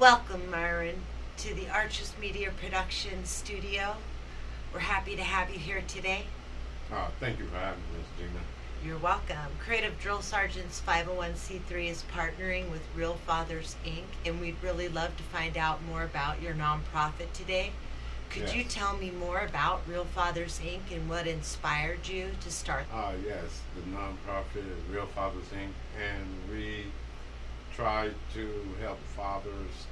Welcome, Miran, to the Arches Media Production Studio. We're happy to have you here today. Thank you for having me, Miss Gina. You're welcome. Creative Drill Sergeants 501c3 is partnering with Real Fathers Inc., and we'd really love to find out more about your nonprofit today. Could you Yes. tell me more about Real Fathers Inc. and what inspired you to start? Yes, the nonprofit is Real Fathers Inc., and we try to help fathers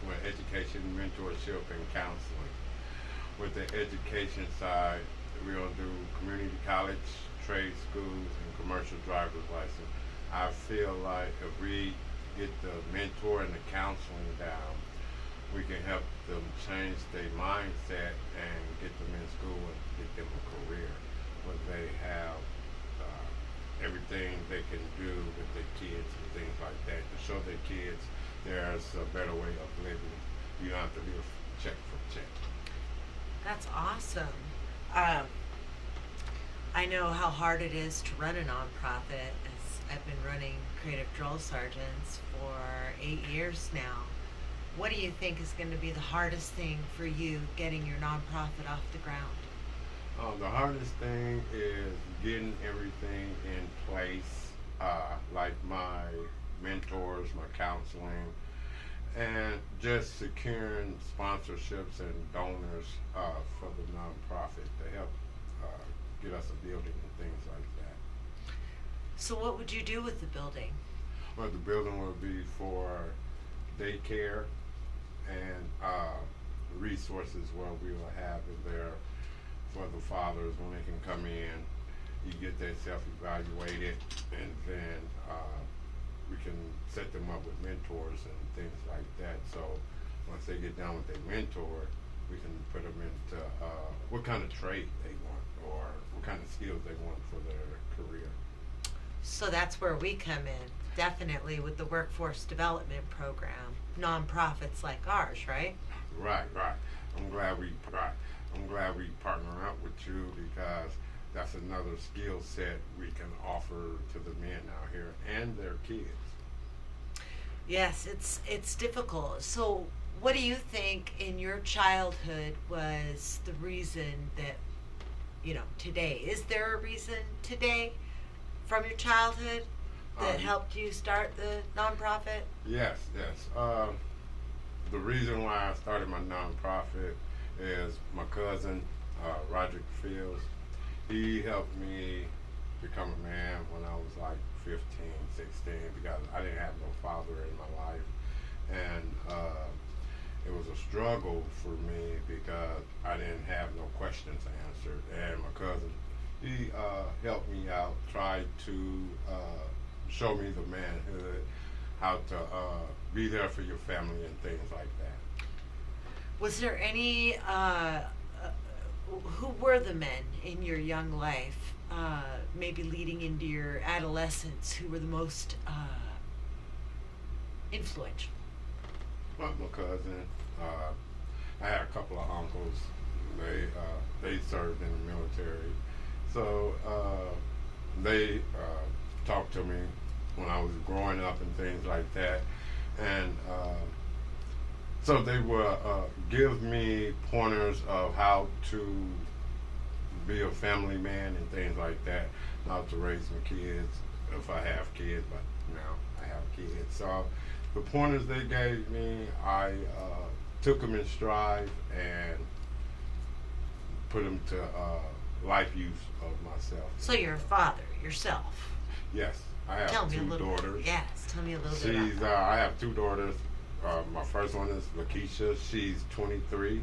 with education, mentorship, and counseling. With the education side, we'll do community college, trade schools, and commercial driver's license. I feel like if we get the mentor and the counseling down, we can help them change their mindset and get them in school and get them a career where they have everything they can do with their kids and things like that to show their kids there's a better way of living. You don't have to live check for check. That's awesome. Um, I know how hard it is to run a nonprofit, as I've been running Creative Drill Sergeants for 8 years now. What do you think is going to be the hardest thing for you getting your nonprofit off the ground? The hardest thing is getting everything in place, like my mentors, my counseling, and just securing sponsorships and donors for the nonprofit to help get us a building and things like that. So, what would you do with the building? Well, the building will be for daycare and resources where we will have it there for the fathers when they can come in. You get that self-evaluated, and then we can set them up with mentors and things like that. So once they get done with their mentor, we can put them into what kind of trade they want or what kind of skills they want for their career. So, that's where we come in, definitely with the workforce development program, nonprofits like ours, right? Right. I'm glad we right. I'm glad we partner up with you because that's another skill set we can offer to the men out here and their kids. Yes, it's difficult. So, what do you think in your childhood was the reason that, today? Is there a reason today from your childhood that Um, helped you start the nonprofit? yes. The reason why I started my nonprofit is my cousin, Roderick Fields. He helped me become a man when I was like 15, 16 because I didn't have no father in my life. And it was a struggle for me because I didn't have no questions answered. And my cousin, he helped me out, tried to show me the manhood, how to be there for your family and things like that. Was there any, who were the men in your young life, maybe leading into your adolescence, who were the most influential? My cousin, I had a couple of uncles. They served in the military, so they talked to me when I was growing up and things like that, and so they would give me pointers of how to be a family man and things like that, how to raise my kids if I have kids, but now I have kids. So the pointers they gave me, I took them in stride and put them to life use of myself. So, you're a father yourself. Yes, I Tell have me a two little daughters. Yes, tell me a little bit about She's that. I have two daughters. My first one is Lakeisha. She's 23,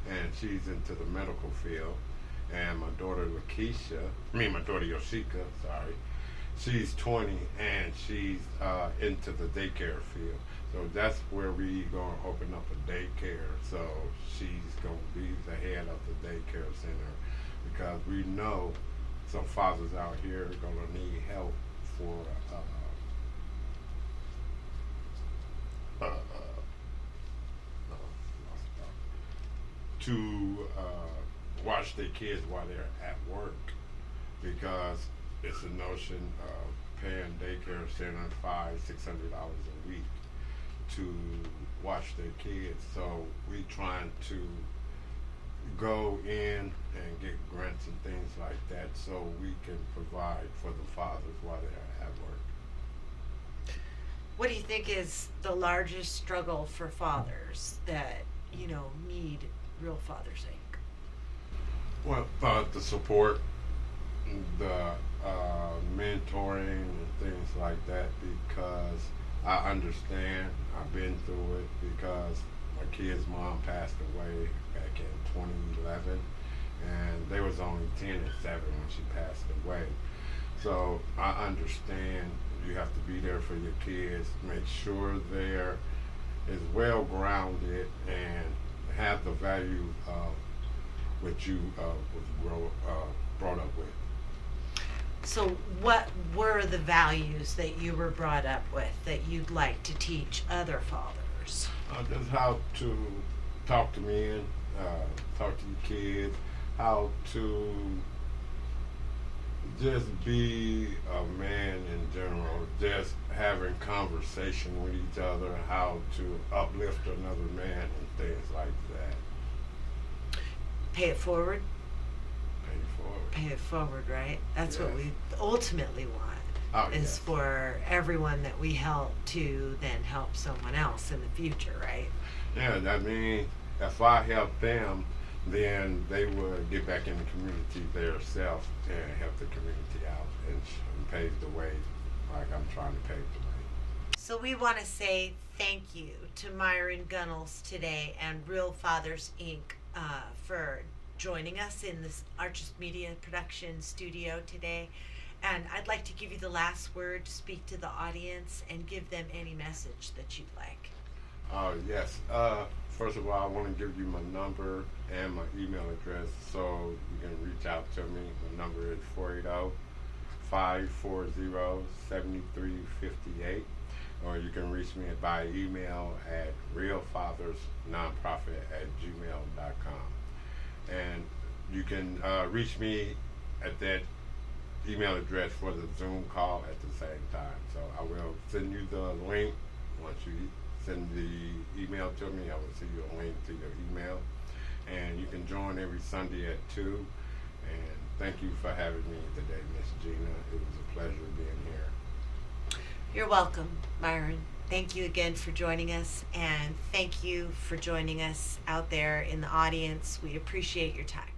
and she's into the medical field. And my daughter my daughter Yoshika, sorry, she's 20, and she's into the daycare field. So that's where we gonna open up a daycare. So she's gonna be the head of the daycare center because we know some fathers out here are gonna need help for uh, to watch their kids while they're at work because it's a notion of paying daycare center $500-$600 a week to watch their kids. So we trying to go in and get grants and things like that so we can provide for the fathers while they're at work. What do you think is the largest struggle for fathers that, need Real Fathers Inc.? Well, the support, the mentoring and things like that, because I understand, I've been through it, because my kid's mom passed away back in 2011, and they was only 10 and 7 when she passed away. So I understand you have to be there for your kids, make sure they're is well grounded and have the value of what you brought up with. So, what were the values that you were brought up with that you'd like to teach other fathers? Just how to talk to men, talk to your kids, how to just be a man in general, just having conversation with each other, how to uplift another man and things like that. Pay it forward? Pay it forward. Pay it forward, right? That's what Yes. we ultimately want, is Yes. for everyone that we help to then help someone else in the future, right? Yeah, I mean, if I help them, then they would get back in the community themselves and help the community out and pave the way like I'm trying to pave the way. So we want to say thank you to Miran Gunals today and Real Fathers Inc. For joining us in this Arches Media production studio today. And I'd like to give you the last word to speak to the audience and give them any message that you'd like. Yes. First of all, I want to give you my number and my email address so you can reach out to me. The number is 480-540-7358. Or you can reach me by email at realfathersnonprofit@gmail.com. And you can reach me at that email address for the Zoom call at the same time. So I will send you the link. Once you send the email to me, I will send you a link to your email. And you can join every Sunday at 2. And thank you for having me today, Miss Gina. It was a pleasure being here. You're welcome, Miran. Thank you again for joining us, and thank you for joining us out there in the audience. We appreciate your time.